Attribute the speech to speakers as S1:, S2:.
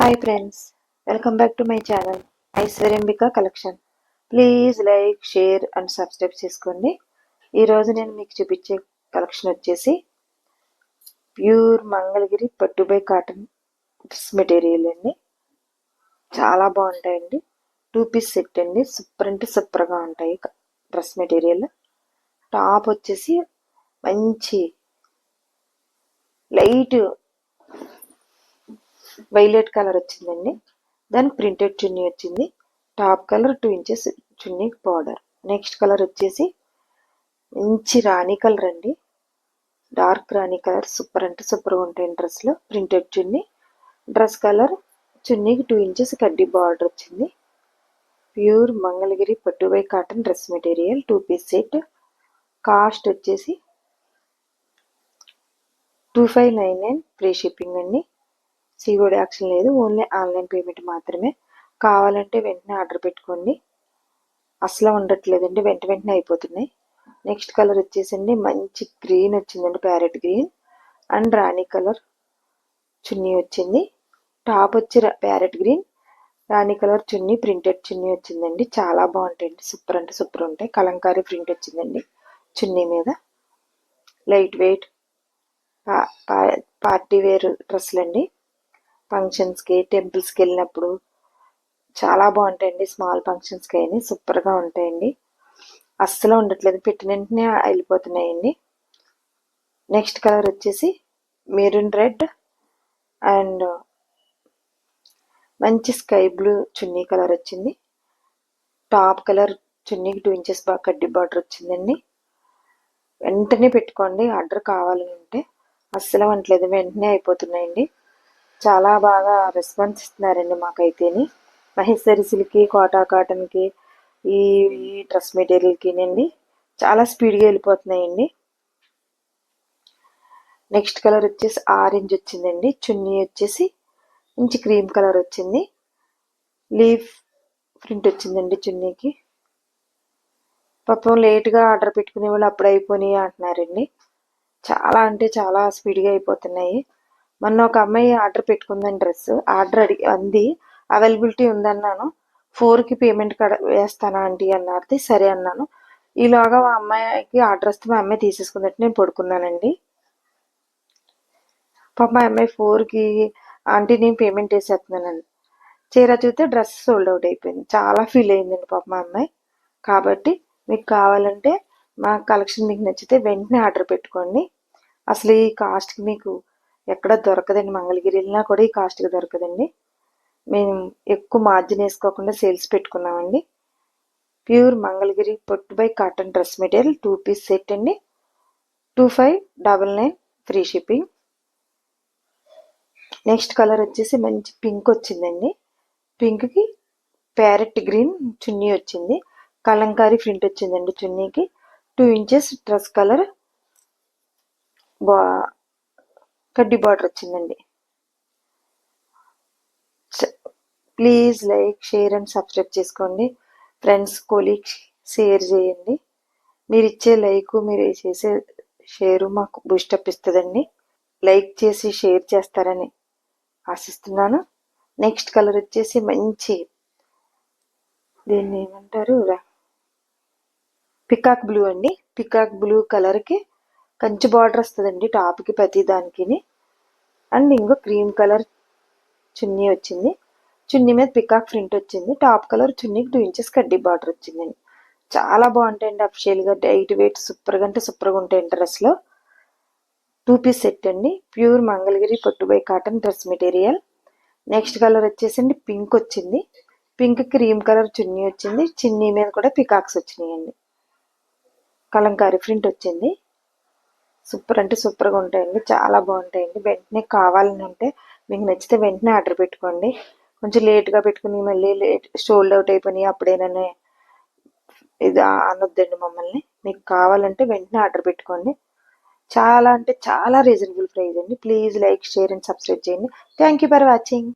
S1: Hi friends, welcome back to my channel Aishwaryambika collection. Please like, share and subscribe చేసుకోండి. ఈరోజు నేను మీకు చూపించే కలెక్షన్ వచ్చేసి pure Mangalagiri pattu by cotton dress material అండి. చాలా బాగుంటాయండి. 2 పీస్ సెట్ అండి. సూపర్ అంటే సూపర్గా ఉంటాయి డ్రెస్ మెటీరియల్. టాప్ వచ్చేసి మంచి లైట్ వైలెట్ కలర్ వచ్చిందండి. దానికి ప్రింటెడ్ చున్నీ వచ్చింది. Top colour 2 inches chunni border. Next colour వచ్చేసి మంచి రాణి కలర్ అండి. Dark rani colour. సూపర్ అంటే సూపర్గా ఉంటాయి డ్రెస్లో. ప్రింటెడ్ చున్నీ. డ్రెస్ కలర్ చున్నీకి 2 ఇంచెస్ కడ్డీ బార్డర్ వచ్చింది. Pure Mangalagiri pattu by cotton dress material 2 piece set. Cost వచ్చేసి 2599 ఫ్రీ షిప్పింగ్ అండి. సిఓడి యాక్షన్ లేదు, ఓన్లీ ఆన్లైన్ పేమెంట్ మాత్రమే. కావాలంటే వెంటనే ఆర్డర్ పెట్టుకోండి. అసలు ఉండట్లేదండి, వెంటనే అయిపోతున్నాయి. నెక్స్ట్ కలర్ వచ్చేసండి మంచి గ్రీన్ వచ్చిందండి, parrot green and rani colour chunni వచ్చింది. టాప్ వచ్చి parrot green, rani colour chunni, printed chunni వచ్చిందండి. చాలా బాగుంటాయండి, సూపర్ అంటే సూపర్ ఉంటాయి. కలంకారీ ప్రింట్ వచ్చిందండి చున్నీ మీద. లైట్ వెయిట్ పార్టీ వేర్ డ్రెస్సులు అండి. ఫంక్షన్స్కి, టెంపుల్స్కి వెళ్ళినప్పుడు చాలా బాగుంటాయండి. స్మాల్ ఫంక్షన్స్కి అయినా సూపర్గా ఉంటాయండి. అస్సలు ఉండట్లేదు, పెట్టిన వెంటనే వెళ్ళిపోతున్నాయండి. నెక్స్ట్ కలర్ వచ్చేసి మెరూన్ రెడ్ అండ్ మంచి స్కై బ్లూ చున్నీ కలర్ వచ్చింది. టాప్ కలర్ చున్నీకి 2 ఇంచెస్ కడ్డీ బార్డర్ వచ్చిందండి. వెంటనే పెట్టుకోండి ఆర్డర్ కావాలంటే. అస్సలు ఉండట్లేదు, వెంటనే అయిపోతున్నాయండి. చాలా బాగా రెస్పాన్స్ ఇస్తున్నారండి మాకైతేని. మహేశ్వరి సిల్క్కి, కోటా కాటన్కి, ఈ డ్రెస్ మెటీరియల్కినండి చాలా స్పీడ్గా వెళ్ళిపోతున్నాయండి. నెక్స్ట్ కలర్ వచ్చేసి ఆరెంజ్ వచ్చిందండి. చున్నీ వచ్చేసి మంచి క్రీమ్ కలర్ వచ్చింది. లీఫ్ ప్రింట్ వచ్చిందండి చున్నీకి. పాపం లేట్గా ఆర్డర్ పెట్టుకునే వాళ్ళు అప్పుడు అయిపోయినాయి అంటున్నారండి. చాలా అంటే చాలా స్పీడ్గా అయిపోతున్నాయి. మొన్న ఒక అమ్మాయి ఆర్డర్ పెట్టుకుందని డ్రెస్, ఆర్డర్ అంది అవైలబిలిటీ ఉందన్నాను. 4కి పేమెంట్ వేస్తానా ఆంటీ అన్నది. సరే అన్నాను. ఈలోగా ఆ అమ్మాయికి ఆర్డర్ వస్తే మా అమ్మాయి తీసేసుకున్నట్టు నేను పడుకున్నానండి. పాప మా అమ్మాయి 4కి ఆంటీ నేను పేమెంట్ వేసేస్తున్నానండి. చీర చూస్తే డ్రెస్ సోల్డ్ అవుట్ అయిపోయింది. చాలా ఫీల్ అయిందండి పాప మా అమ్మాయి. కాబట్టి మీకు కావాలంటే మా కలెక్షన్ మీకు నచ్చితే వెంటనే ఆర్డర్ పెట్టుకోండి. అసలు ఈ కాస్ట్కి మీకు ఎక్కడ దొరకదండి. మంగళగిరి వెళ్ళినా కూడా ఈ కాస్ట్కి దొరకదండి. మేము ఎక్కువ మార్జిన్ వేసుకోకుండా సేల్స్ పెట్టుకున్నామండి. Pure Mangalagiri pattu by cotton dress material 2 piece set అండి. 2599 ఫ్రీ షిప్పింగ్. నెక్స్ట్ కలర్ వచ్చేసి మంచి పింక్ వచ్చిందండి. పింక్కి ప్యారెట్ గ్రీన్ చున్నీ వచ్చింది. కలంకారీ ప్రింట్ వచ్చిందండి చున్నీకి. 2 ఇంచెస్ డ్రెస్ కలర్ కడ్డీ బార్డర్ వచ్చిందండి. Please like, share and subscribe చేసుకోండి. ఫ్రెండ్స్, కొలీగ్స్ షేర్ చేయండి. మీరు ఇచ్చే లైక్, మీరు చేసే షేరు మాకు బూస్టప్ ఇస్తుందండి. లైక్ చేసి షేర్ చేస్తారని ఆశిస్తున్నాను. నెక్స్ట్ కలర్ వచ్చేసి మంచి, దీన్ని ఏమంటారు, పికాక్ బ్లూ అండి. పికాక్ బ్లూ కలర్కి కంచి బార్డర్ వస్తుందండి టాప్కి ప్రతి దానికి. అండ్ ఇంకో క్రీమ్ కలర్ చున్నీ వచ్చింది. చున్నీ మీద పికాక్ ప్రింట్ వచ్చింది. టాప్ కలర్ చున్నీకి 2 ఇంచెస్ కడ్డీ బార్డర్ వచ్చిందండి. చాలా బాగుంటాయండి. అఫిషియల్గా లైట్ వెయిట్ సూపర్గా అంటే సూపర్గా ఉంటాయండి డ్రెస్లో. 2 పీస్ సెట్ అండి. Pure Mangalagiri pattu by cotton dress material. Next colour వచ్చేసండి పింక్ వచ్చింది. పింక్ క్రీమ్ కలర్ చున్నీ వచ్చింది. చున్నీ మీద కూడా పికాక్స్ వచ్చినాయండి. కలంకారీ ప్రింట్ వచ్చింది. సూపర్ అంటే సూపర్గా ఉంటాయండి. చాలా బాగుంటాయండి. వెంటనే కావాలని అంటే మీకు నచ్చితే వెంటనే ఆర్డర్ పెట్టుకోండి. కొంచెం లేట్గా పెట్టుకుని మళ్ళీ సోల్డ్ అవుట్ అయిపోయినాయి అప్పుడేననే ఇది అనొద్దండి మమ్మల్ని. మీకు కావాలంటే వెంటనే ఆర్డర్ పెట్టుకోండి. చాలా అంటే చాలా రీజనబుల్ ప్రైస్ అండి. Please like, share and subscribe చేయండి. Thank you for watching.